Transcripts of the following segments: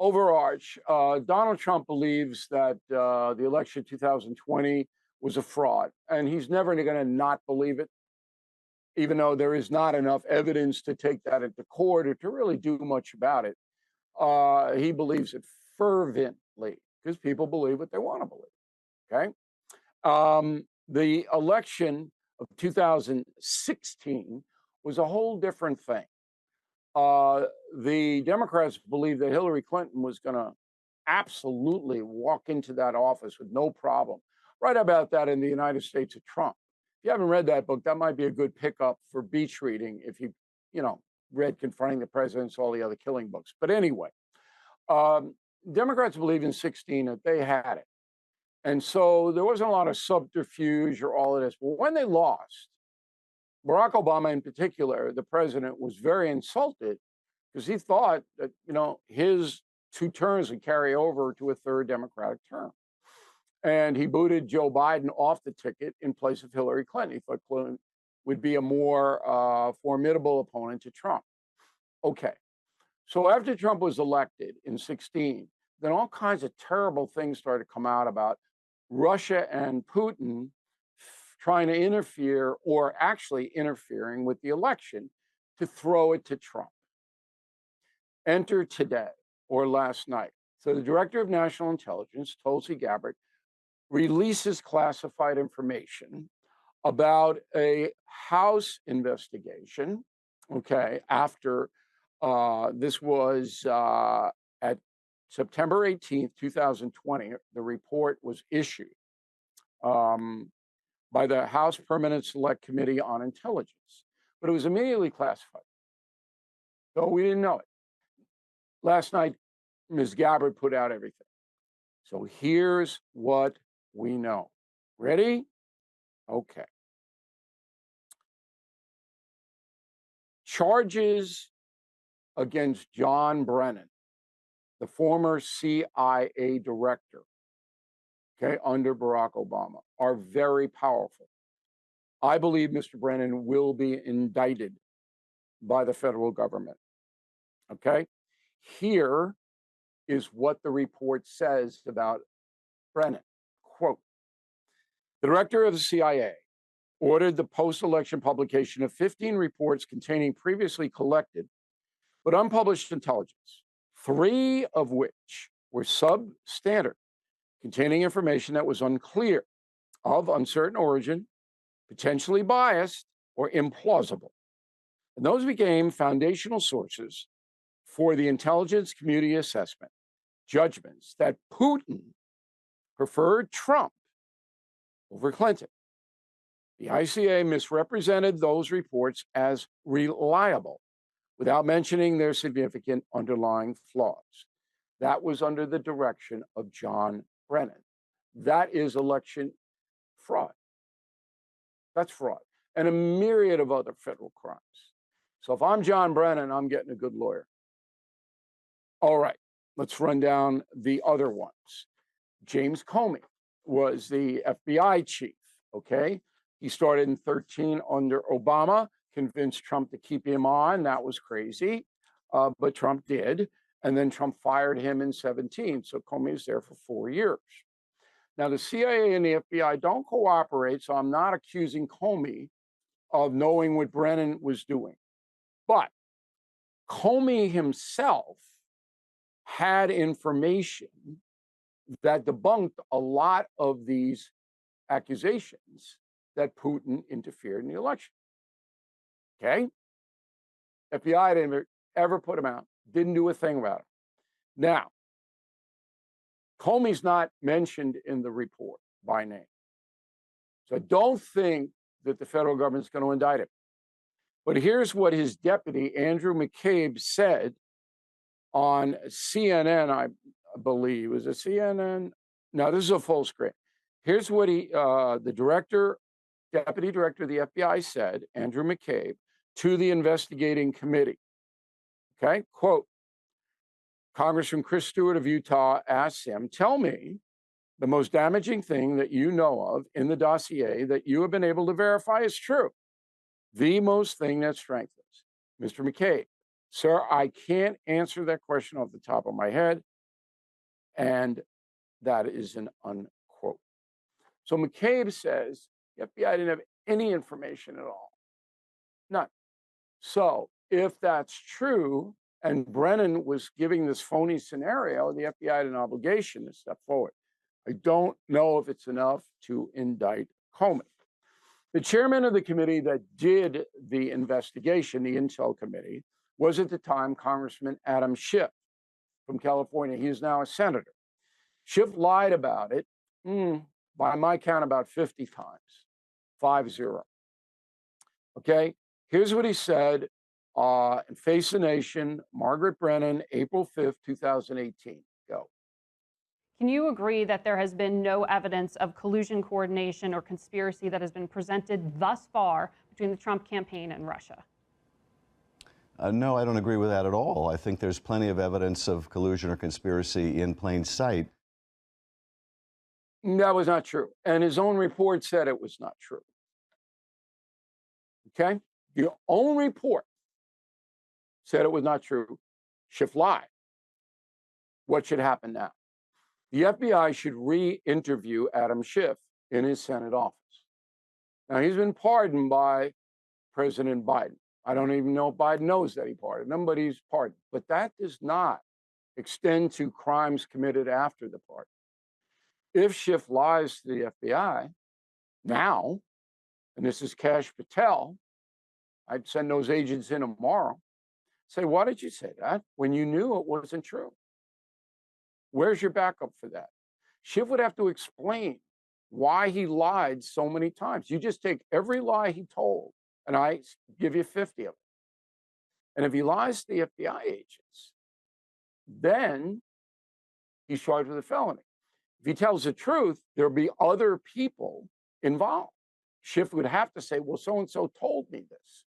overarch, Donald Trump believes that the election 2020 was a fraud, and he's never going to not believe it, even though there is not enough evidence to take that into court or to really do much about it. He believes it fervently because people believe what they want to believe. Okay. The election of 2016 was a whole different thing. The Democrats believed that Hillary Clinton was going to absolutely walk into that office with no problem. Right about that in the United States of Trump. If you haven't read that book, that might be a good pickup for beach reading if you read Confronting the Presidents, all the other killing books. But anyway, Democrats believed in 16 that they had it. And so there wasn't a lot of subterfuge or all of this. But when they lost, Barack Obama in particular, the president, was very insulted because he thought that, his 2 terms would carry over to a 3rd Democratic term. And he booted Joe Biden off the ticket in place of Hillary Clinton. He thought Clinton would be a more formidable opponent to Trump. Okay. So after Trump was elected in 16, then all kinds of terrible things started to come out about Russia and Putin trying to interfere or actually interfering with the election to throw it to Trump. Enter today or last night. So the director of national intelligence, Tulsi Gabbard, releases classified information about a House investigation, after this was at September 18th, 2020, the report was issued by the House Permanent Select Committee on Intelligence, but it was immediately classified. So we didn't know it. Last night, Ms. Gabbard put out everything. So here's what we know. Ready? Okay. Charges against John Brennan, the former CIA director, under Barack Obama, are very powerful. I believe Mr. Brennan will be indicted by the federal government. Okay? Here is what the report says about Brennan. Quote, the director of the CIA ordered the post-election publication of 15 reports containing previously collected but unpublished intelligence, 3 of which were substandard, containing information that was unclear, of uncertain origin, potentially biased, or implausible. And those became foundational sources for the intelligence community assessment, judgments that Putin preferred Trump over Clinton. The ICA misrepresented those reports as reliable without mentioning their significant underlying flaws. That was under the direction of John Brennan. That is election fraud. That's fraud. And a myriad of other federal crimes. So if I'm John Brennan, I'm getting a good lawyer. All right, let's run down the other ones. James Comey was the FBI chief, He started in 13 under Obama, convinced Trump to keep him on. That was crazy, but Trump did. And then Trump fired him in 17. So Comey was there for 4 years. Now, the CIA and the FBI don't cooperate, so I'm not accusing Comey of knowing what Brennan was doing. But Comey himself had information that debunked a lot of these accusations that Putin interfered in the election. FBI didn't ever put him out, didn't do a thing about it. Now, Comey's not mentioned in the report by name. So don't think that the federal government's going to indict him. But here's what his deputy, Andrew McCabe, said on CNN, I believe. Was it CNN? No, this is a full screen. Here's what the deputy director of the FBI said, Andrew McCabe, to the investigating committee. Quote, Congressman Chris Stewart of Utah asks him, tell me the most damaging thing that you know of in the dossier that you have been able to verify is true. The most thing that strengthens. Mr. McCabe, sir, I can't answer that question off the top of my head. And that is an unquote. So McCabe says the FBI didn't have any information at all. None. So if that's true, and Brennan was giving this phony scenario, the FBI had an obligation to step forward. I don't know if it's enough to indict Comey. The chairman of the committee that did the investigation, the Intel Committee, was at the time Congressman Adam Schiff from California. He is now a senator. Schiff lied about it, by my count, about 50 times, 50. Okay, here's what he said in Face the Nation, Margaret Brennan, April 5th, 2018. Go. Can you agree that there has been no evidence of collusion, coordination, or conspiracy that has been presented thus far between the Trump campaign and Russia? No, I don't agree with that at all. I think there's plenty of evidence of collusion or conspiracy in plain sight. That was not true. And his own report said it was not true. Okay? The own report said it was not true. Schiff lied. What should happen now? The FBI should re-interview Adam Schiff in his Senate office. Now, he's been pardoned by President Biden. I don't even know if Biden knows that he pardoned him, but he's pardoned. But that does not extend to crimes committed after the pardon. If Schiff lies to the FBI now, and this is Kash Patel, I'd send those agents in tomorrow, say, why did you say that when you knew it wasn't true? Where's your backup for that? Schiff would have to explain why he lied so many times. You just take every lie he told, and I give you 50 of them. And if he lies to the FBI agents, then he's charged with a felony. If he tells the truth, there'll be other people involved. Schiff would have to say, well, so-and-so told me this.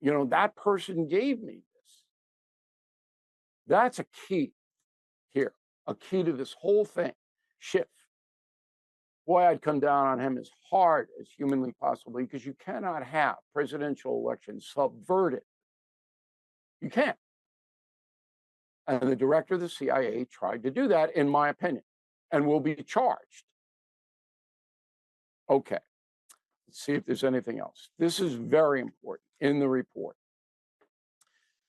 You know, that person gave me this. That's a key here, a key to this whole thing. Schiff. Boy, I'd come down on him as hard as humanly possible because you cannot have presidential elections subverted. You can't. And the director of the CIA tried to do that, in my opinion, and will be charged. Okay, let's see if there's anything else. This is very important in the report.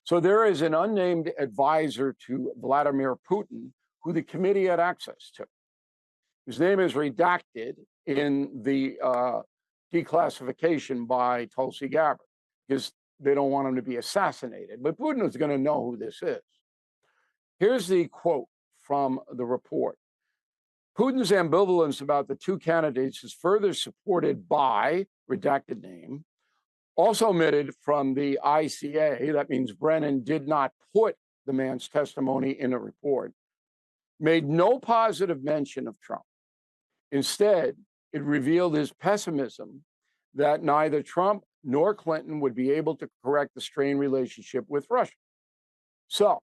So there is an unnamed advisor to Vladimir Putin who the committee had access to. His name is redacted in the declassification by Tulsi Gabbard because they don't want him to be assassinated. But Putin is going to know who this is. Here's the quote from the report. Putin's ambivalence about the two candidates is further supported by, redacted name, also omitted from the ICA, that means Brennan did not put the man's testimony in a report, made no positive mention of Trump. Instead, it revealed his pessimism that neither Trump nor Clinton would be able to correct the strained relationship with Russia. So,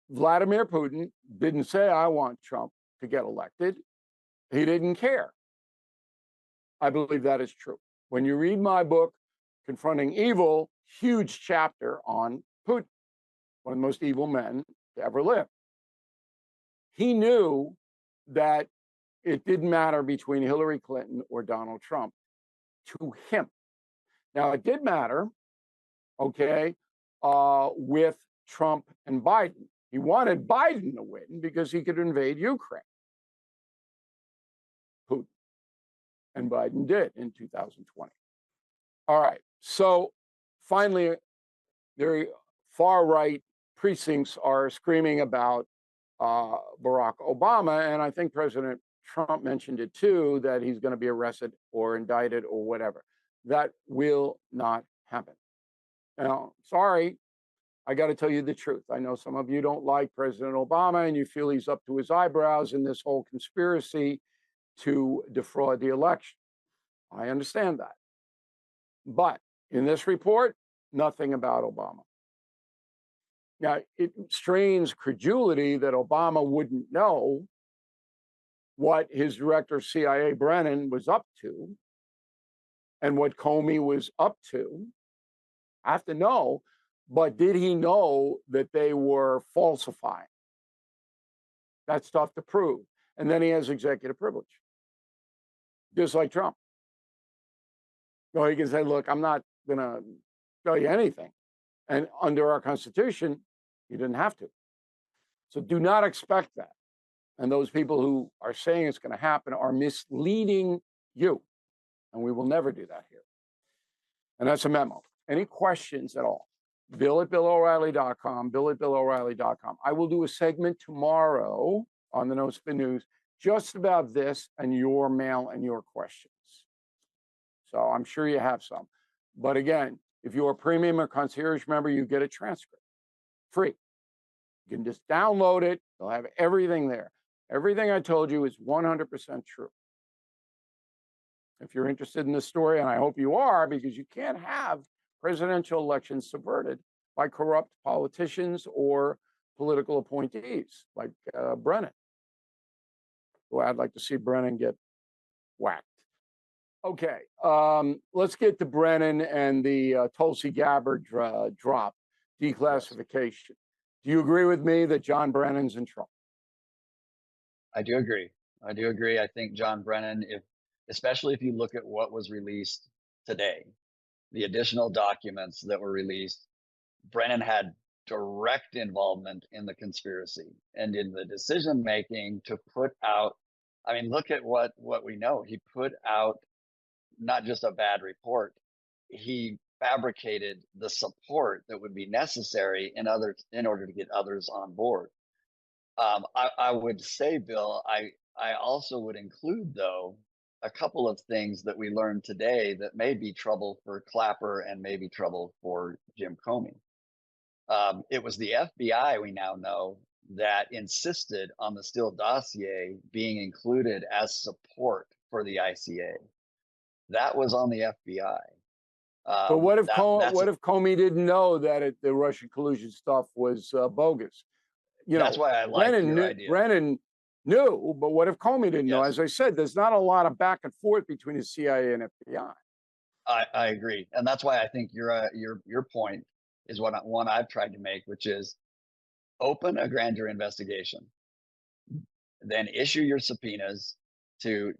Vladimir Putin didn't say, I want Trump to get elected. He didn't care. I believe that is true. When you read my book, Confronting Evil, huge chapter on Putin, one of the most evil men to ever live. He knew that it didn't matter between Hillary Clinton or Donald Trump to him. Now, it did matter, okay, with Trump and Biden. He wanted Biden to win because he could invade Ukraine. Putin. And Biden did in 2020. All right. So finally, the far right precincts are screaming about Barack Obama. And I think President Trump mentioned it too, that he's going to be arrested or indicted or whatever. That will not happen. Now, sorry, I got to tell you the truth. I know some of you don't like President Obama and you feel he's up to his eyebrows in this whole conspiracy to defraud the election. I understand that. But in this report, nothing about Obama. Now, it strains credulity that Obama wouldn't know what his director of CIA, Brennan, was up to and what Comey was up to. I have to know, but did he know that they were falsifying? That's tough to prove. And then he has executive privilege, just like Trump. So he can say, look, I'm not going to tell you anything. And under our Constitution, you didn't have to. So do not expect that. And those people who are saying it's going to happen are misleading you. And we will never do that here. And that's a memo. Any questions at all? Bill@BillO'Reilly.com, Bill@BillO'Reilly.com. I will do a segment tomorrow on the No Spin News just about this and your mail and your questions. So I'm sure you have some. But again, if you're a premium or concierge member, you get a transcript free. You can just download it. They'll have everything there. Everything I told you is 100% true. If you're interested in this story, and I hope you are, because you can't have presidential elections subverted by corrupt politicians or political appointees like Brennan. Well, I'd like to see Brennan get whacked. Okay, let's get to Brennan and the Tulsi Gabbard drop, declassification. Yes. Do you agree with me that John Brennan's in trouble? I do agree. I do agree. I think John Brennan, especially if you look at what was released today, the additional documents that were released, Brennan had direct involvement in the conspiracy and in the decision making to put out. I mean, look at what we know. He put out not just a bad report. He fabricated the support that would be necessary in order to get others on board. I would say, Bill, I also would include, though, a couple of things that we learned today that may be trouble for Clapper and maybe trouble for Jim Comey. It was the FBI, we now know, that insisted on the Steele dossier being included as support for the ICA. That was on the FBI. But what if Comey didn't know that the Russian collusion stuff was bogus? You know, that's why I like your idea. Brennan knew, but what if Comey didn't know? As I said, there's not a lot of back and forth between the CIA and FBI. I agree, and that's why I think your point is one I've tried to make, which is open a grand jury investigation, then issue your subpoenas to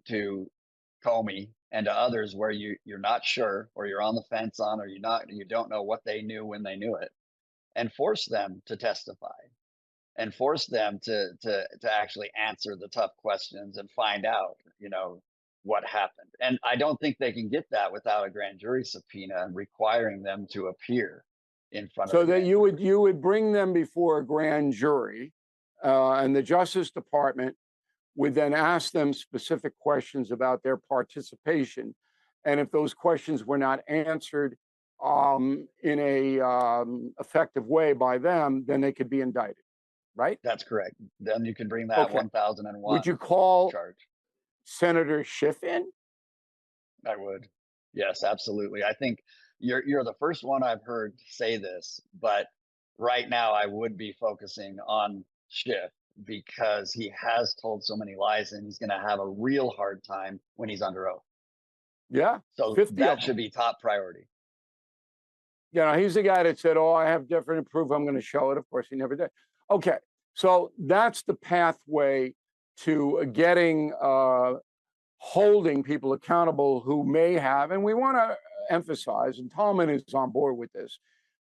Comey and to others where you're not sure, or you're on the fence on, or you don't know what they knew when they knew it, and force them to testify. And force them to actually answer the tough questions and find out, what happened. And I don't think they can get that without a grand jury subpoena requiring them to appear in front of. So that you would bring them before a grand jury, and the Justice Department would then ask them specific questions about their participation, and if those questions were not answered in a effective way by them, then they could be indicted. Right? That's correct. Then you can bring that 1001. Would you call charge Senator Schiff in? I would. Yes, absolutely. I think you're the first one I've heard say this, but right now I would be focusing on Schiff because he has told so many lies and he's going to have a real hard time when he's under oath. Yeah. So that should be top priority. He's the guy that said, I have different proof. I'm going to show it. Of course, he never did. Okay, so that's the pathway to getting, holding people accountable who may have, and we want to emphasize, and Tallman is on board with this,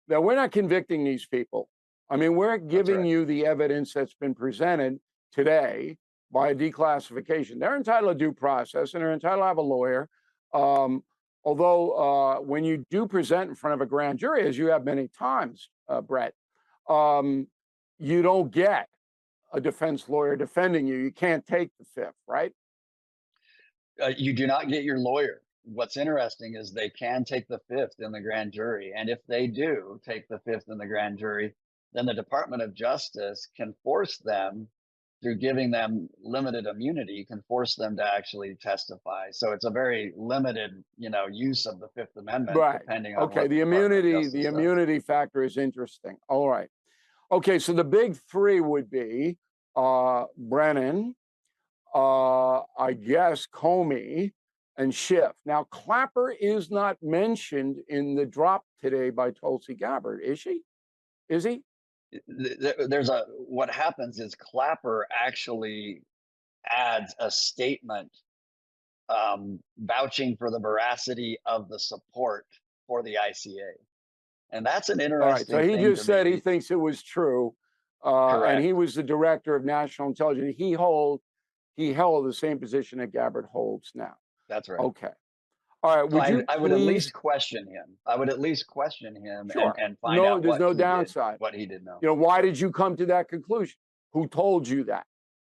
that we're not convicting these people. I mean, we're giving you the evidence that's been presented today by a declassification. They're entitled to due process, and they're entitled to have a lawyer. Although when you do present in front of a grand jury, as you have many times, Brett, you don't get a defense lawyer defending you. You can't take the fifth, right? You do not get your lawyer. What's interesting is they can take the fifth in the grand jury. And if they do take the fifth in the grand jury, then the Department of Justice can force them, through giving them limited immunity, can force them to actually testify. So it's a very limited, use of the Fifth Amendment, right, depending on what the immunity factor is interesting. All right. Okay, so the big three would be Brennan, I guess Comey, and Schiff. Now, Clapper is not mentioned in the drop today by Tulsi Gabbard, is she? Is he? there's a what happens is Clapper actually adds a statement vouching for the veracity of the support for the ICA, and that's an All right. So interesting he thing just to said he me. thinks it was true, and he Correct. was the director of national intelligence. He held the same position that Gabbard holds now. That's right. Okay. All right. So Would you I would at please? least question him. I would at least question him Sure. and find No, out there's no downside. what he did know. Why Sure. did you come to that conclusion? Who told you that?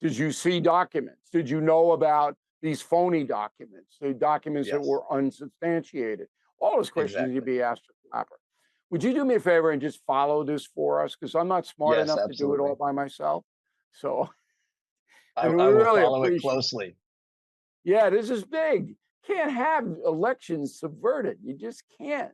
Did you see documents? Did you know about these phony documents, the documents that Yes, were unsubstantiated? All those questions need to exactly. be asked of Clapper. Would you do me a favor and just follow this for us? Because I'm not smart Yes, enough to do it absolutely. all by myself. So, I, and we I will really follow it appreciate. closely. Yeah, this is big. Can't have elections subverted. You just can't.